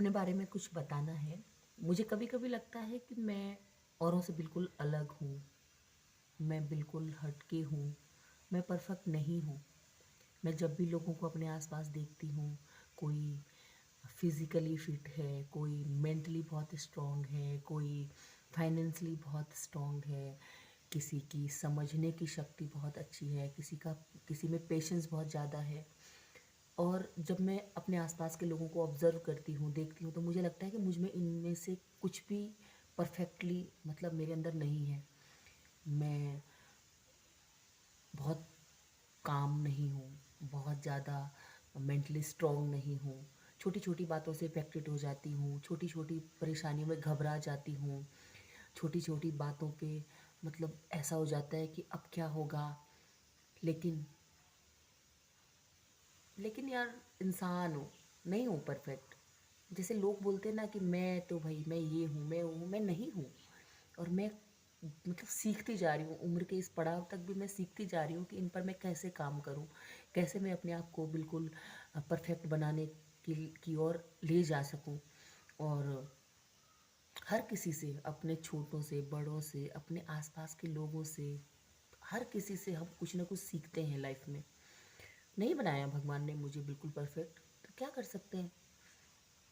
अपने बारे में कुछ बताना है। मुझे कभी-कभी लगता है कि मैं औरों से बिल्कुल अलग हूँ, मैं बिल्कुल हटके हूँ, मैं परफेक्ट नहीं हूँ। मैं जब भी लोगों को अपने आस-पास देखती हूँ, कोई फिज़िकली फिट है, कोई मेंटली बहुत स्ट्रॉन्ग है, कोई फाइनेंशियली बहुत स्ट्रॉन्ग है, किसी की समझने की शक्ति बहुत अच्छी है, किसी में पेशेंस बहुत ज़्यादा है। और जब मैं अपने आसपास के लोगों को ऑब्ज़र्व करती हूँ, देखती हूँ, तो मुझे लगता है कि मुझ में इनमें से कुछ भी परफ़ेक्टली मतलब मेरे अंदर नहीं है। मैं बहुत काम नहीं हूँ, बहुत ज़्यादा मेंटली स्ट्रॉन्ग नहीं हूँ। छोटी-छोटी बातों से इफ़ेक्टेड हो जाती हूँ, छोटी-छोटी परेशानियों में घबरा जाती हूँ, छोटी-छोटी बातों पे मतलब ऐसा हो जाता है कि अब क्या होगा? लेकिन लेकिन यार इंसान हूँ, नहीं हूँ परफेक्ट। जैसे लोग बोलते हैं ना कि मैं तो भई मैं ये हूँ, मैं वो हूँ, मैं नहीं हूँ। और मैं मतलब सीखती जा रही हूँ, उम्र के इस पड़ाव तक भी मैं सीखती जा रही हूँ कि इन पर मैं कैसे काम करूँ, कैसे मैं अपने आप को बिल्कुल परफेक्ट बनाने की ओर ले जा सकूँ। और हर किसी से, अपने छोटों से, बड़ों से, अपने आस-पास के लोगों से, हर किसी से हम कुछ ना कुछ सीखते हैं लाइफ़ में। नहीं बनाया भगवान ने मुझे बिल्कुल परफेक्ट, तो क्या कर सकते हैं?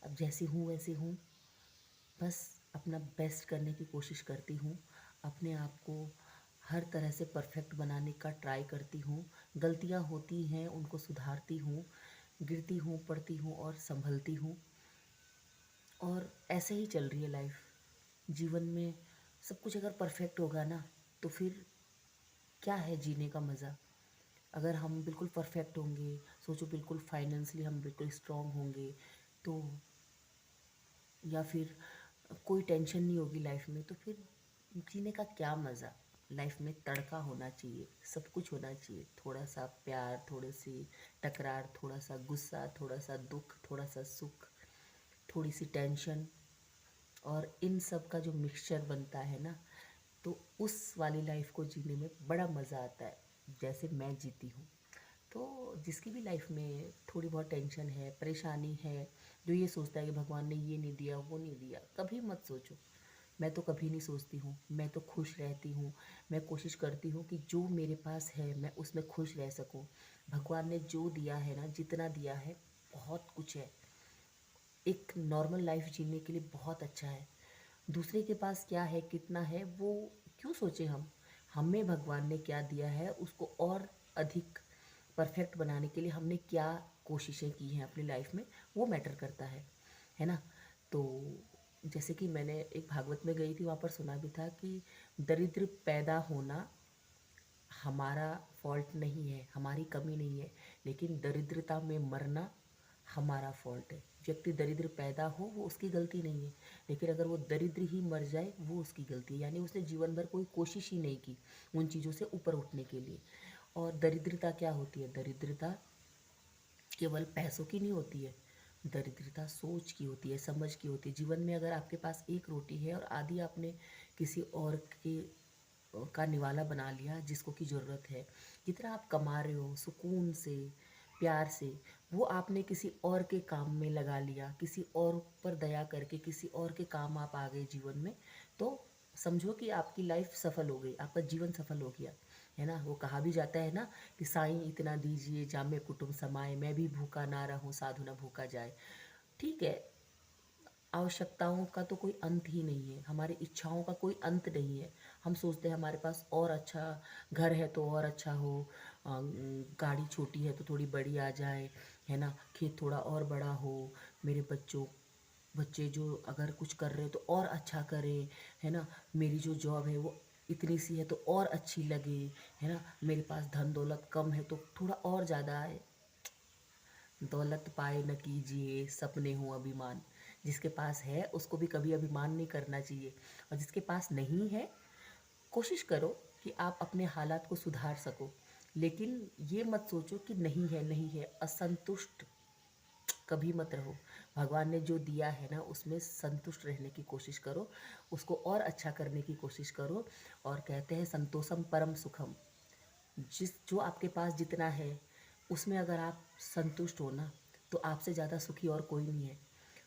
अब जैसी हूँ वैसी हूँ, बस अपना बेस्ट करने की कोशिश करती हूँ, अपने आप को हर तरह से परफेक्ट बनाने का ट्राई करती हूँ। गलतियाँ होती हैं, उनको सुधारती हूँ, गिरती हूँ, पड़ती हूँ और सँभलती हूँ। और ऐसे ही चल रही है लाइफ़। जीवन में सब कुछ अगर परफेक्ट होगा ना, तो फिर क्या है जीने का मज़ा? अगर हम बिल्कुल परफेक्ट होंगे, सोचो बिल्कुल फाइनेंशियली हम बिल्कुल स्ट्रॉन्ग होंगे, तो या फिर कोई टेंशन नहीं होगी लाइफ में, तो फिर जीने का क्या मज़ा? लाइफ में तड़का होना चाहिए, सब कुछ होना चाहिए। थोड़ा-सा प्यार, थोड़ी-सी तकरार, थोड़ा-सा गुस्सा, थोड़ा-सा दुःख, थोड़ा-सा सुख, थोड़ी-सी टेंशन, और इन सब का जो मिक्सचर बनता है ना, तो उस वाली लाइफ को जीने में बड़ा मज़ा आता है, जैसे मैं जीती हूँ। तो जिसकी भी लाइफ में थोड़ी बहुत टेंशन है, परेशानी है, जो ये सोचता है कि भगवान ने ये नहीं दिया, वो नहीं दिया, कभी मत सोचो। मैं तो कभी नहीं सोचती हूँ, मैं तो खुश रहती हूँ। मैं कोशिश करती हूँ कि जो मेरे पास है, मैं उसमें खुश रह सकूँ। भगवान ने जो दिया है ना, जितना दिया है, बहुत कुछ है। एक नॉर्मल लाइफ जीने के लिए बहुत अच्छा है। दूसरे के पास क्या है, कितना है, वो क्यों सोचें हम? हमें भगवान ने क्या दिया है, उसको और अधिक परफेक्ट बनाने के लिए हमने क्या कोशिशें की हैं अपनी लाइफ में, वो मैटर करता है ना? तो जैसे कि मैंने एक भागवत में गई थी, वहाँ पर सुना भी था कि दरिद्र पैदा होना हमारा फॉल्ट नहीं है, हमारी कमी नहीं है, लेकिन दरिद्रता में मरना हमारा फॉल्ट है। व्यक्ति दरिद्र पैदा हो, वो उसकी गलती नहीं है, लेकिन अगर वो दरिद्र ही मर जाए, वो उसकी गलती है। यानी उसने जीवन भर कोई कोशिश ही नहीं की उन चीज़ों से ऊपर उठने के लिए। और दरिद्रता क्या होती है? दरिद्रता केवल पैसों की नहीं होती है, दरिद्रता सोच की होती है, समझ की होती है। जीवन में अगर आपके पास एक रोटी है और आधी आपने किसी और के का निवाला बना लिया जिसको की ज़रूरत है, जितना आप कमा रहे हो सुकून से, प्यार से, वो आपने किसी और के काम में लगा लिया, किसी और पर दया करके किसी और के काम आप आ गए जीवन में, तो समझो कि आपकी लाइफ सफल हो गई, आपका जीवन सफल हो गया, है ना? वो कहा भी जाता है ना कि साईं इतना दीजिए जामे कुटुम्ब समाए, मैं भी भूखा ना रहूं साधु न भूखा जाए। ठीक है, आवश्यकताओं का तो कोई अंत ही नहीं है, हमारी इच्छाओं का कोई अंत नहीं है। हम सोचते हैं हमारे पास और अच्छा घर है तो और अच्छा हो, गाड़ी छोटी है तो थोड़ी बड़ी आ जाए, है ना? खेत थोड़ा और बड़ा हो, मेरे बच्चे जो अगर कुछ कर रहे हैं तो और अच्छा करें, है ना? मेरी जो जॉब है वो इतनी सी है तो और अच्छी लगे, है ना? मेरे पास धन दौलत कम है तो थोड़ा और ज़्यादा आए। दौलत पाए न कीजिए सपने हो अभिमान। जिसके पास है उसको भी कभी अभिमान नहीं करना चाहिए, और जिसके पास नहीं है, कोशिश करो कि आप अपने हालात को सुधार सको। लेकिन ये मत सोचो कि नहीं है, असंतुष्ट कभी मत रहो। भगवान ने जो दिया है ना, उसमें संतुष्ट रहने की कोशिश करो, उसको और अच्छा करने की कोशिश करो। और कहते हैं संतोषम परम सुखम। जो आपके पास जितना है, उसमें अगर आप संतुष्ट हो ना, तो आपसे ज़्यादा सुखी और कोई नहीं है।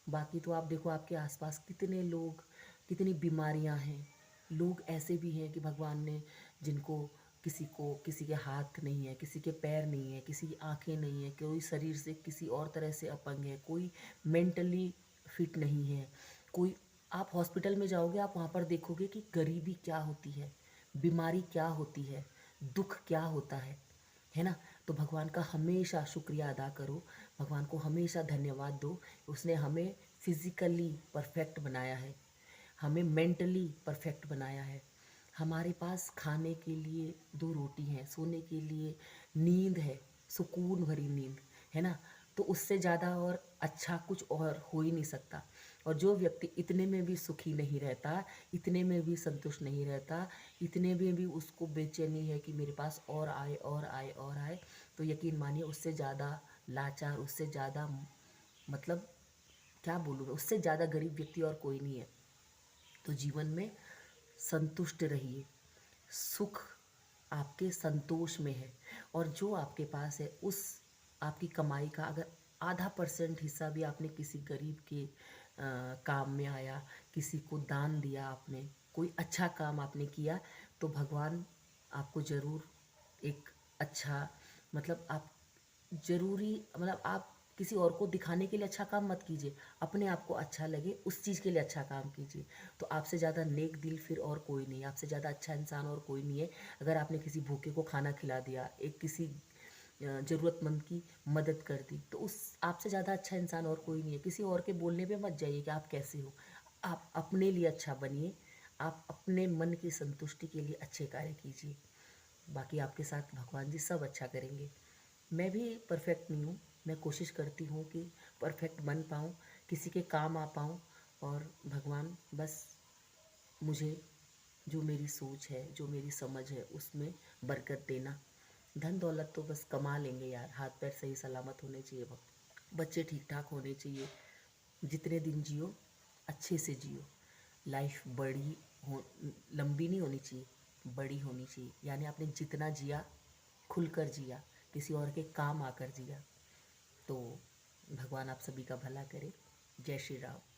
बाकी तो आप देखो आपके आसपास कितने लोग, कितनी बीमारियां हैं। लोग ऐसे भी हैं कि भगवान ने जिनको, किसी के हाथ नहीं है, किसी के पैर नहीं है, किसी की आंखें नहीं है, कोई शरीर से किसी और तरह से अपंग है, कोई मेंटली फिट नहीं है, कोई। आप हॉस्पिटल में जाओगे, आप वहाँ पर देखोगे कि गरीबी क्या होती है, बीमारी क्या होती है, दुख क्या होता है ना। तो भगवान का हमेशा शुक्रिया अदा करो, भगवान को हमेशा धन्यवाद दो। उसने हमें फिज़िकली परफेक्ट बनाया है, हमें मेंटली परफेक्ट बनाया है। हमारे पास खाने के लिए दो रोटी हैं, सोने के लिए नींद है, सुकून भरी नींद, है ना। तो उससे ज़्यादा और अच्छा कुछ और हो ही नहीं सकता। और जो व्यक्ति इतने में भी सुखी नहीं रहता, इतने में भी संतुष्ट नहीं रहता, इतने में भी उसको बेचैनी है कि मेरे पास और आए और आए और आए, तो यकीन मानिए उससे ज़्यादा लाचार, उससे ज़्यादा, मतलब क्या बोलूँ मैं, उससे ज़्यादा गरीब व्यक्ति और कोई नहीं है। तो जीवन में संतुष्ट रहिए। सुख आपके संतोष में है। और जो आपके पास है, उस आपकी कमाई का अगर आधा % हिस्सा भी आपने किसी गरीब के काम में आया, किसी को दान दिया आपने, कोई अच्छा काम आपने किया, तो भगवान आपको ज़रूर एक अच्छा, मतलब आप ज़रूरी, मतलब आप किसी और को दिखाने के लिए अच्छा काम मत कीजिए, अपने आप को अच्छा लगे उस चीज़ के लिए अच्छा काम कीजिए। तो आपसे ज़्यादा नेक दिल फिर और कोई नहीं है, आपसे ज़्यादा अच्छा इंसान और कोई नहीं है। अगर आपने किसी भूखे को खाना खिला दिया, एक किसी ज़रूरतमंद की मदद कर दी, तो उस आपसे ज़्यादा अच्छा इंसान और कोई नहीं है। किसी और के बोलने पे मत जाइए कि आप कैसे हो, आप अपने लिए अच्छा बनिए, आप अपने मन की संतुष्टि के लिए अच्छे कार्य कीजिए। बाकी आपके साथ भगवान जी सब अच्छा करेंगे। मैं भी परफेक्ट नहीं हूँ, मैं कोशिश करती हूँ कि परफेक्ट बन पाऊँ, किसी के काम आ पाऊँ। और भगवान बस मुझे, जो मेरी सोच है, जो मेरी समझ है, उसमें बरकत देना। धन दौलत तो बस कमा लेंगे यार, हाथ पैर सही सलामत होने चाहिए, बच्चे ठीक ठाक होने चाहिए। जितने दिन जियो अच्छे से जियो। लाइफ बड़ी हो, लंबी नहीं होनी चाहिए, बड़ी होनी चाहिए। यानी आपने जितना जिया, खुलकर जिया, किसी और के काम आकर जिया। तो भगवान आप सभी का भला करे। जय श्री राम।